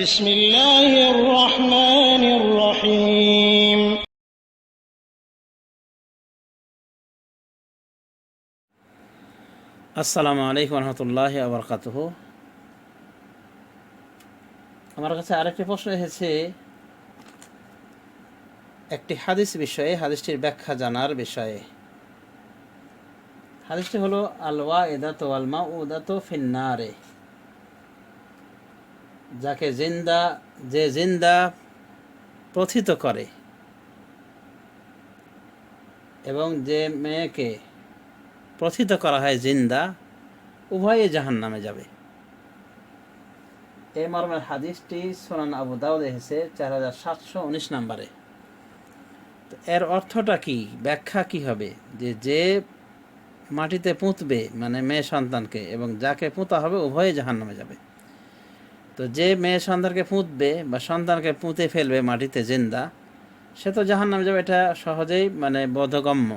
بسم الله الرحمن الرحيم আসসালামু আলাইকুম রহমতুল্লাহি ওয়া বারাকাতুহু। আমার কাছে আরেকটি প্রশ্ন এসেছে একটি হাদিস বিষয়ে, হাদিসটির ব্যাখ্যা জানার বিষয়ে। হাদিসটি হলো আল ওয়াইদাতু ওয়াল মাউদাতু ফিন্নারে, যাকে জিন্দা প্রথিত করে এবং যে মেয়েকে প্রথিত করা হয় জিন্দা, উভয়ে জাহান্নামে যাবে। এই মর্মের হাদিসটি সুনান আবু দাউদ এসেছে 4719 নম্বরে। তো এর অর্থটা কি, ব্যাখ্যা কি হবে? যে মাটিতে পুঁতবে মানে মেয়ে সন্তানকে, এবং যাকে পুঁতা হবে উভয়ে জাহান্নামে যাবে। তো যে মেয়ে সন্তানকে পুঁতবে বা সন্তানকে পুঁতে ফেলবে মাটিতে জিন্দা, সে তো জাহান্নামে যাবে, এটা সহজেই বোধগম্য।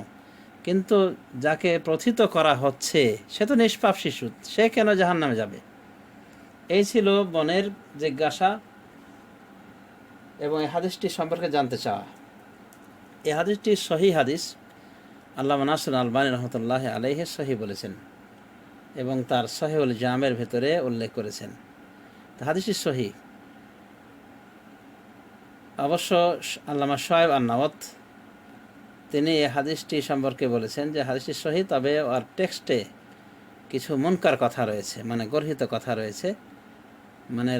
কিন্তু যাকে প্রথিত করা হচ্ছে সে তো নিষ্পাপ শিশু, সে কেন জাহান্নামে যাবে? এই ছিল বোনের জিজ্ঞাসা এবং এই হাদিসটি সম্পর্কে জানতে চাওয়া। এই হাদিসটি সহি হাদিস, আল্লামা নাসির আলবানী রহমতুল্লাহ আলাইহি সহি বলেছেন এবং তার সহিউল জামের ভেতরে উল্লেখ করেছেন। তো হাদিসটি সহি। অবশ্য আল্লামা শোয়েব আন-নাওয়াত তিনি এই হাদিসটি সম্পর্কে বলেছেন যে হাদিসটি সহি, তবে আর টেক্সটে কিছু মুনকার কথা রয়েছে, গর্হিত কথা রয়েছে,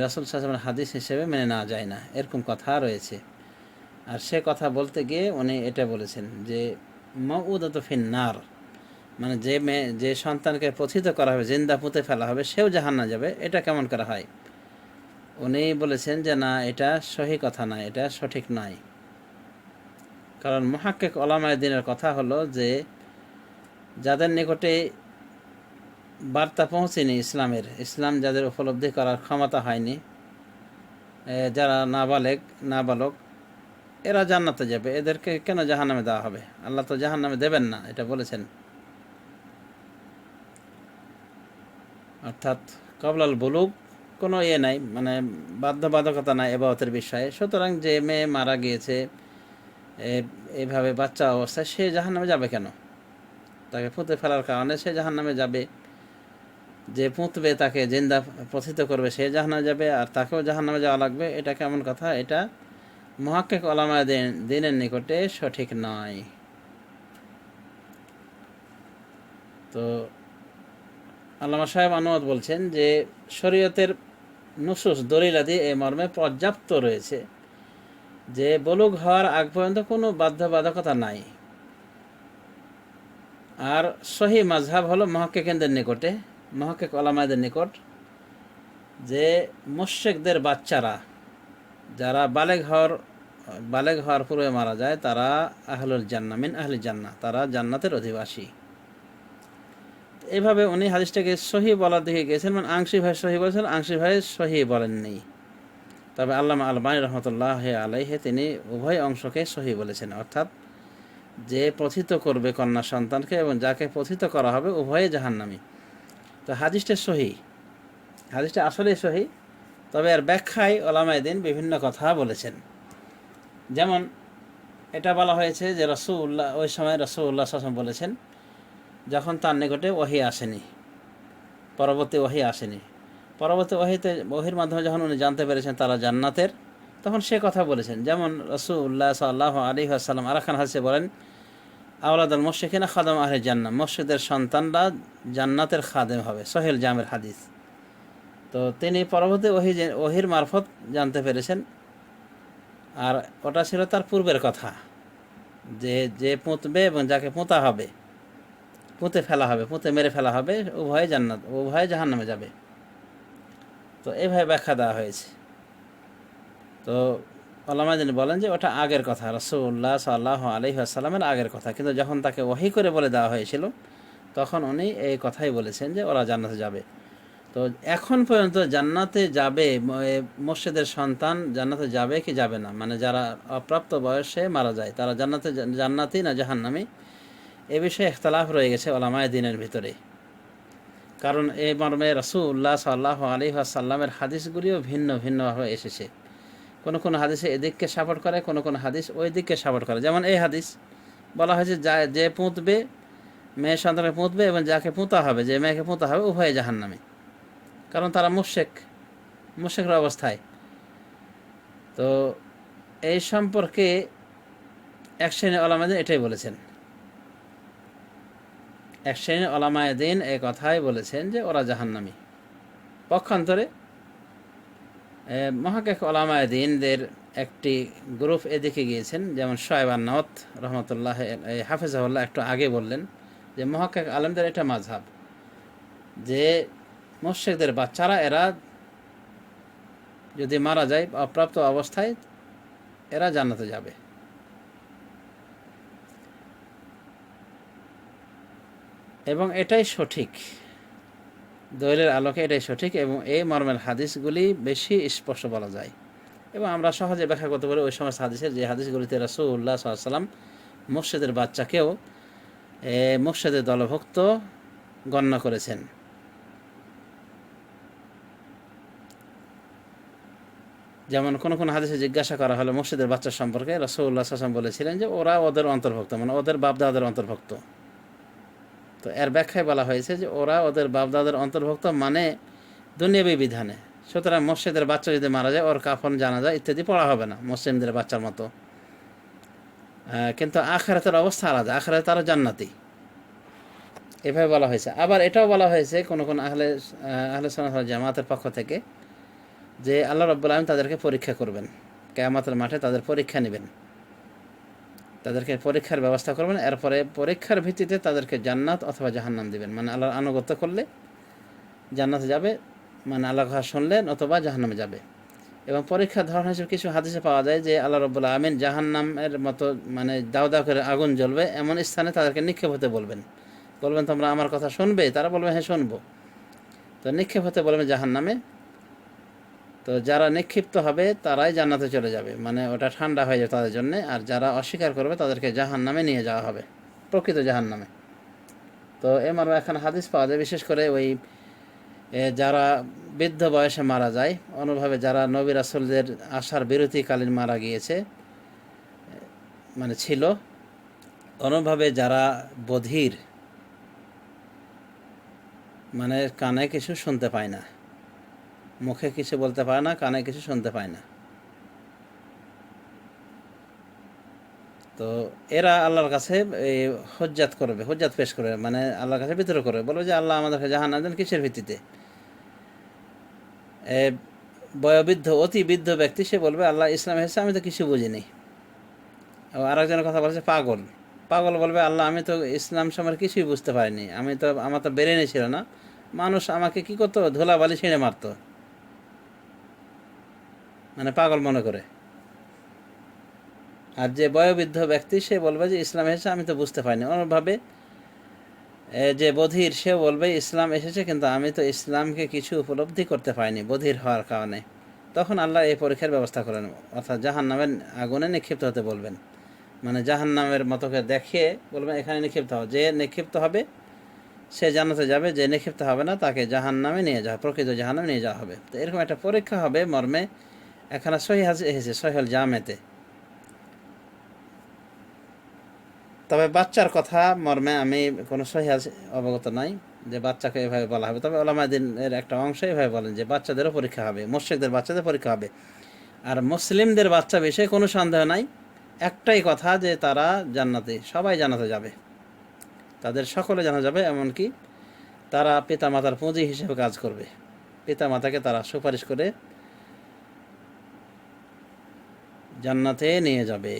রাসূল সাল্লাল্লাহু আলাইহি ওয়াসাল্লামের হাদিস হিসেবে মেনে নেওয়া যায় না, এরকম কথা রয়েছে। আর সে কথা বলতে গিয়ে উনি এটা বলেছেন যে মাউদাতু ফিন্নার, যে সন্তানকে প্রথিত করা হবে, জিন্দা পুঁতে ফেলা হবে, সেও জাহান্নামে যাবে। এটা কেমন করা হয়? উনি বলেছেন যে না, এটা সহি কথা নয়, এটা সঠিক নয়। কারণ মুহাক্কিক উলামায়ে দ্বীনের কথা হলো যে যাদের নিকটে বার্তা পৌঁছেনি ইসলাম যাদের উপলব্ধি করার ক্ষমতা হয়নি, যারা নাবালক, এরা জান্নাতে যাবে। এদেরকে কেন জাহান্নামে দেওয়া হবে? আল্লাহ তো জাহান্নামে দেবেন না, এটা বলেছেন। অর্থাৎ কবলাল বুলুগ কোনো নাই, বাধ্যবাধকতা নাই এবাদতের বিষয়ে। সুতরাং যে মেয়ে মারা গিয়েছে এইভাবে বাচ্চা অবস্থায়, সে জাহান্নামে যাবে কেন? তাকে পুঁতে ফেলার কারণে সে জাহান্নামে যাবে। যে পুঁতবে, তাকে জিন্দা প্রথিত করবে, সে জাহান্নামে যাবে, আর তাকেও জাহান্নামে যাওয়া লাগবে। এটা কেমন কথা? এটা মুহাক্কিক উলামায়ে দ্বীনের নিকটে সঠিক নয়। তো আল্লামা সাহেব আনোয়ার বলছেন যে শরীয়তের নুসুস দলিলাদি এই মর্মে পর্যাপ্ত রয়েছে যে বুলুগ হওয়ার আগ পর্যন্ত কোনো বাধ্যবাধকতা নাই। আর সহি মাযহাব হলো মুহাক্কিক উলামাদের নিকট, যে মুশরিকদের বাচ্চারা যারা বালেগ হওয়ার পূর্বে মারা যায়, তারা আহলুল জান্নাহ মিন আহলি জান্নাহ, তারা জান্নাতের অধিবাসী। এভাবে উনি হাদিসটাকে সহি বলার দিকে গিয়েছেন, আংশিকভাবে সহি বলেছেন, আংশিকভাবে সহি বলেননি। তবে আল্লামা আলবানী রহমতুল্লাহ আলাইহি তিনি উভয় অংশকে সহি বলেছেন। অর্থাৎ যে প্রথিত করবে কন্যা সন্তানকে এবং যাকে প্রথিত করা হবে, উভয়ে জাহান্নামী। তো হাদিসটা সহি, হাদিসটা আসলেই সহি। তবে এর ব্যাখ্যায় উলামায়ে দ্বীন বিভিন্ন কথা বলেছেন। যেমন এটা বলা হয়েছে যে ওই সময় রাসূলুল্লাহ সাল্লাল্লাহু আলাইহি ওয়াসাল্লাম বলেছেন, যখন তার নিকটে ওহী আসেনি, পরবর্তী ওহীর মাধ্যমে যখন উনি জানতে পেরেছেন তারা জান্নাতের, তখন সে কথা বলেছেন। যেমন রাসূলুল্লাহ সাল্লাল্লাহু আলাইহি ওয়াসাল্লাম আরেকখান হাদিসে বলেন, আওলাদুল মুশরিকিনা খাদাম আহলি জান্নাহ, মুশরিকদের সন্তানরা জান্নাতের খাদেম হবে, সহিহুল জামের হাদিস। তো তিনি পরবর্তী ওহীর মারফত জানতে পেরেছেন, আর ওটা ছিল তার পূর্বের কথা, যে পুঁতবে এবং যাকে পুঁতে মেরে ফেলা হবে, উভয়ে জাহান্নামে যাবে। তো এইভাবে ব্যাখ্যা দেওয়া হয়েছে। তো উলামায়ে দ্বীন বলেন যে ওটা আগের কথা, রাসূলুল্লাহ সাল্লাল্লাহু আলাইহি ওয়াসাল্লামের আগের কথা। কিন্তু যখন তাকে ওহী করে বলে দেওয়া হয়েছিল, তখন উনি এই কথাই বলেছেন যে ওরা জান্নাতে যাবে। তো এখন পর্যন্ত জান্নাতে যাবে, মুর্শিদের সন্তান জান্নাতে যাবে কি যাবে না, যারা অপ্রাপ্ত বয়সে মারা যায়, তারা জান্নাতি না জাহান্নামী, এ বিষয়ে ইখতিলাফ রয়ে গেছে উলামায়ে দ্বীনের ভিতরে। কারণ এই মর্মে রাসূলুল্লাহ সাল্লাল্লাহু আলাইহি ওয়াসাল্লামের হাদিসগুলিও ভিন্ন ভিন্নভাবে এসেছে। কোনো কোনো হাদিসে এদিককে সাপোর্ট করে, কোনো কোনো হাদিস ওই দিককে সাপোর্ট করে। যেমন এই হাদিস বলা হয়েছে যে পুঁতবে, মেয়ে সন্তানকে পুঁতবে এবং যাকে পুঁতা হবে, যে মেয়েকে পুঁতা হবে, উভয়ে জাহান্নামে, কারণ তারা মুশরিকের অবস্থায়। তো এই সম্পর্কে এক শ্রেণীর ওলামায়ে এটাই বলেছেন, এক শ্রেণীর ওলামায়ে দ্বীন এই কথাই বলেছেন যে ওরা জাহান্নামী। পক্ষান্তরে মহাক্কিক ওলামায়ে দ্বীনদের একটি গ্রুপ এদিকে গিয়েছেন, যেমন শুআয়ব আন-নাওয়াত রহমতুল্লাহ হাফিজাহুল্লাহ একটু আগে বললেন যে মহাক্কিক আলেমদের এটা মাযহাব যে মুশরিকদের বাচ্চারা এরা যদি মারা যায় অপ্রাপ্ত অবস্থায় এরা জান্নাতে যাবে। এবং এটাই সঠিক, দলিলের আলোকে এটাই সঠিক, এবং এই মর্মের হাদিসগুলি বেশি স্পষ্ট বলা যায় এবং আমরা সহজে ব্যাখ্যা করতে পারি ওই সমস্ত হাদিসের যে হাদিসগুলিতে রাসূলুল্লাহ সাল্লাল্লাহু আলাইহি ওয়াসাল্লাম মুর্শিদের বাচ্চাকেও মুর্শিদের দলভুক্ত গণ্য করেছেন। যেমন কোন কোন হাদিসে জিজ্ঞাসা করা হলো মুর্শিদের বাচ্চা সম্পর্কে, রাসূলুল্লাহ সাল্লাল্লাহু আলাইহি ওয়াসাল্লাম বলেছিলেন যে ওরা ওদের অন্তর্ভুক্ত, মানে ওদের বাপদাদাদের অন্তর্ভুক্ত। তো এর ব্যাখ্যায় বলা হয়েছে যে ওরা ওদের বাপদাদাদের অন্তর্ভুক্ত মানে দুনিয়াবী বিধানে। সুতরাং মসজিদের বাচ্চা যদি মারা যায় ওর কাফন, জানাজা ইত্যাদি পড়া হবে না মুসলিমদের বাচ্চার মতো। কিন্তু আখিরাতের অবস্থা আলাদা, আখিরাতে তারা জান্নাতি, এভাবে বলা হয়েছে। আবার এটাও বলা হয়েছে কোন কোন আহলে সুন্নাত ওয়াল জামাতের পক্ষ থেকে যে আল্লাহ রাব্বুল আলামিন তাদেরকে পরীক্ষা করবেন, কিয়ামতের মাঠে তাদের পরীক্ষা নেবেন, তাদেরকে পরীক্ষার ব্যবস্থা করবেন, এরপরে পরীক্ষার ভিত্তিতে তাদেরকে জান্নাত অথবা জাহান্নাম দিবেন। মানে আল্লাহর আনুগত্য করলে জান্নাতে যাবে, মানে আল্লাহর কথা শুনলে, অথবা জাহান্নামে যাবে। এবং পরীক্ষার ধরন হিসেবে কিছু হাদিসে পাওয়া যায় যে আল্লাহ রাব্বুল আমিন জাহান্নামের মতো মানে দাও দাও করে আগুন জ্বলবে এমন স্থানে তাদেরকে নিক্ষেপ হতে বলবেন, তোমরা আমার কথা শুনবে, তারা বলবে হ্যাঁ শুনবো। তো নিক্ষেপ হতে বলবেন জাহান্নামে। তো যারা নিক্ষিপ্ত হবে তারাই জান্নাতে চলে যাবে, মানে ওটা ঠান্ডা হয়ে যাবে তাদের জন্য। আর যারা অস্বীকার করবে তাদেরকে জাহান্নামে নিয়ে যাওয়া হবে, প্রকৃত জাহান্নামে। তো এমন এখানে হাদিস পাওয়া যায়, বিশেষ করে ওই যারা বৃদ্ধ বয়সে মারা যায়, অনুভাবে যারা নবী রাসূলদের আশার বিরতিকালীন মারা গিয়েছে, মানে ছিল, অনুভাবে যারা বধির, মানে কানে কিছু শুনতে পায় না, মুখে কিছু বলতে পারে না, কানে কিছু শুনতে পায় না, তো এরা আল্লাহর কাছে হুজ্জাত পেশ করবে, মানে আল্লাহর কাছে বিতর্ক করবে, বলবে যে আল্লাহ আমাদেরকে জাহান্নাম দেন কিসের ভিত্তিতে। বয়োবৃদ্ধ, অতি বৃদ্ধ ব্যক্তি, সে বলবে আল্লাহ ইসলাম এসেছে, আমি তো কিছু বুঝিনি। আর একজনের কথা বলছে পাগল বলবে আল্লাহ আমি তো ইসলাম সম্পর্কে কিছুই বুঝতে পারিনি, আমার তো বেরেনে ছিল না, মানুষ আমাকে কি করতো, ধুলাবালি ছিঁড়ে মারতো, মানে পাগল মনে করে। আর যে বয়োবৃদ্ধ ব্যক্তি সে বলবে যে ইসলাম এসেছে, আমি তো বুঝতে পারিনি। অনুভাবে যে বধির সে বলবে ইসলাম এসেছে কিন্তু আমি তো ইসলামকে কিছু উপলব্ধি করতে পারিনি বধির হওয়ার কারণে। তখন আল্লাহ এই পরীক্ষার ব্যবস্থা করেন, অর্থাৎ জাহান্নামের আগুনে নিক্ষিপ্ত হতে বলবেন, মানে জাহান্নামের মতোকে দেখিয়ে বলবেন এখানে নিক্ষিপ্ত হবে। যে নিক্ষিপ্ত হবে সে জান্নাতে যাবে, যে নিক্ষিপ্ত হবে না তাকে জাহান্নামে নিয়ে যাওয়া, প্রকৃত জাহান্নামে নিয়ে যাওয়া হবে। তো এরকম একটা পরীক্ষা হবে মর্মে এখানে সহিহ এসেছে, সহিহুল জামেতে। তবে বাচ্চার কথা মর্মে আমি কোনো সহিহ অবগত নাই যে বাচ্চাকে এভাবে বলা হবে। তবে ওলামায়ে একটা অংশ এভাবে বলেন যে বাচ্চাদেরও পরীক্ষা হবে, মুশরিকদের বাচ্চাদের পরীক্ষা হবে। আর মুসলিমদের বাচ্চা বিষয়ে কোনো সন্দেহ নাই, একটাই কথা যে তারা জান্নাতে, সবাই জান্নাতে যাবে, তাদের সকলে জানা যাবে। এমনকি তারা পিতামাতার পুঁজি হিসেবে কাজ করবে, পিতামাতাকে তারা সুপারিশ করে জান্নাতে নিয়ে যাবে।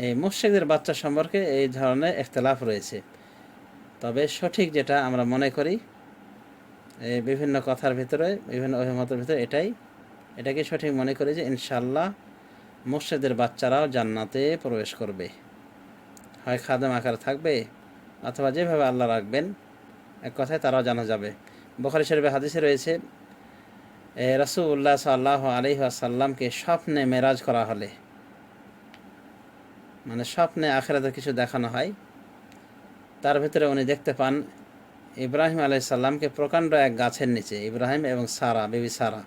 এই মুশরিকদের বাচ্চা সম্পর্কে এই ধরনের ইখতিলাফ রয়েছে। তবে সঠিক যেটা আমরা মনে করি এই বিভিন্ন কথার ভিতরে, বিভিন্ন অভিমতের ভিতরে এটাকে সঠিক মনে করি যে ইনশাআল্লাহ মুশরিকদের বাচ্চারাও জান্নাতে প্রবেশ করবে, হয় খাদেম আকারে থাকবে অথবা যেভাবে আল্লাহ রাখবেন, এক কথায় তারাও জানা যাবে। বুখারী শরীফে হাদিসে রয়েছে রাসূলুল্লাহ সাল্লাল্লাহু আলাইহি ওয়াসাল্লামকে স্বপ্নে মেরাজ করা হলে, মানে স্বপ্নে আখিরাতে কিছু দেখানো হয়, তার ভিতরে উনি দেখতে পান ইব্রাহিম আলাইসাল্লামকে প্রকাণ্ড এক গাছের নিচে ইব্রাহিম এবং সারা বিবি সারা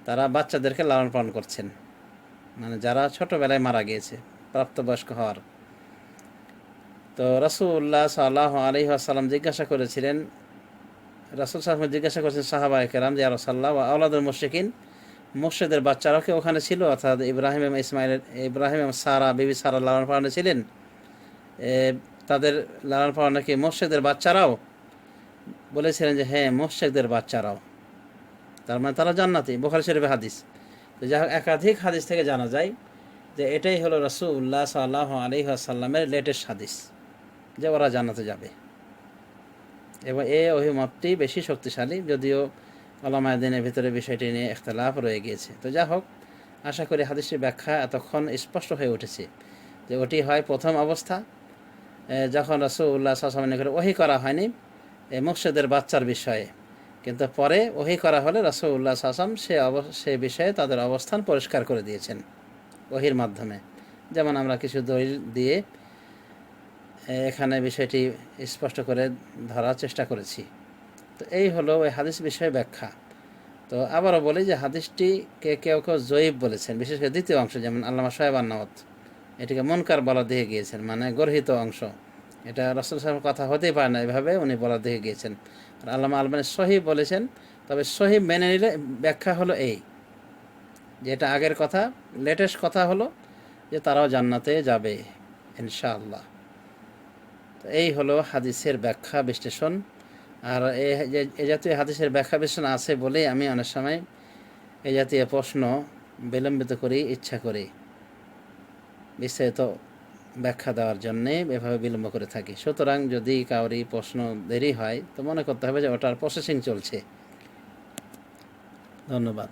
তারা বাচ্চাদেরকে লালন পালন করছেন, মানে যারা ছোটোবেলায় মারা গিয়েছে প্রাপ্তবয়স্ক হওয়ার। তো রাসূলুল্লাহ সাল্লাল্লাহু আলাইহি ওয়াসাল্লাম জিজ্ঞাসা করেছিলেন, রাসূল সাল্লাল্লাহু জিজ্ঞাসা করেছেন সাহাবায়ে কেরাম যে ইয়া রাসূলুল্লাহ ওয়া আওলাদুল মুশরিকিন, মুশরিকদের বাচ্চারাও কি ওখানে ছিল? অর্থাৎ ইব্রাহিম এবং সারা বিবি সারা লালন পালনে ছিলেন, তাদের লালন পালনে কি মুশরিকদের বাচ্চারাও? বলেছিলেন যে হ্যাঁ, মুশরিকদের বাচ্চারাও, তার মানে তারা জান্নাতি। বুখারী শরীফে হাদিস। তো যাই হোক, একাধিক হাদিস থেকে জানা যায় যে এটাই হলো রাসূলুল্লাহ সাল্লাল্লাহু আলাইহি ওয়াসাল্লামের লেটেস্ট হাদিস যে ওরা জান্নাতে যাবে, এবং এই অভিমতটি বেশি শক্তিশালী, যদিও উলামায়ে দ্বীনের ভিতরে বিষয়টি নিয়ে ইখতিলাফ রয়ে গিয়েছে। তো যা হোক, আশা করি হাদিসটির ব্যাখ্যা এতক্ষণ স্পষ্ট হয়ে উঠেছে যে ওটি হয় প্রথম অবস্থা, যখন রাসূলুল্লাহ সাল্লাল্লাহু আলাইহি ওয়াসাল্লামের নিকট ওহী করা হয়নি এই মুশরিকদের বাচ্চার বিষয়ে, কিন্তু পরে ওহী করা হলে রাসূলুল্লাহ সাল্লাল্লাহু আলাইহি ওয়াসাল্লাম সেই বিষয়ে তাদের অবস্থান পরিষ্কার করে দিয়েছেন ওহীর মাধ্যমে। যেমন আমরা কিছু দলিল দিয়ে এখানে বিষয়টি স্পষ্ট করে ধরার চেষ্টা করেছি। তো এই হলো ওই হাদিস বিষয়ে ব্যাখ্যা। তো আবারও বলি যে হাদিসটিকে কেউ কেউ জয়ীফ বলেছেন, বিশেষ করে দ্বিতীয় অংশ, যেমন আল্লামা সোহেব আন-নাওয়াত এটিকে মুনকার বলা দিয়ে গিয়েছেন, মানে গর্হিত অংশ, এটা রাসূল সাহেবের কথা হতেই পারে না, এভাবে উনি বলা দিয়ে গিয়েছেন। আর আল্লামা আলবানী সহিহ বলেছেন। তবে সহিহ মেনে নিলে ব্যাখ্যা হলো এই যে এটা আগের কথা, লেটেস্ট কথা হলো যে তারাও জান্নাতে যাবে ইনশাআল্লাহ। তো এই হলো হাদিসের ব্যাখ্যা বিশ্লেষণ। আর এ জাতীয় হাদিসের ব্যাখ্যা বিশ্লেষণ আছে বলেই আমি অনেক সময় এই জাতীয় প্রশ্ন বিলম্বিত করি, ইচ্ছা করি বিস্তারিত ব্যাখ্যা দেওয়ার জন্যে এভাবে বিলম্ব করে থাকি। সুতরাং যদি কাউরি প্রশ্ন দেরি হয় তো মনে করতে হবে যে ওটার প্রসেসিং চলছে। ধন্যবাদ।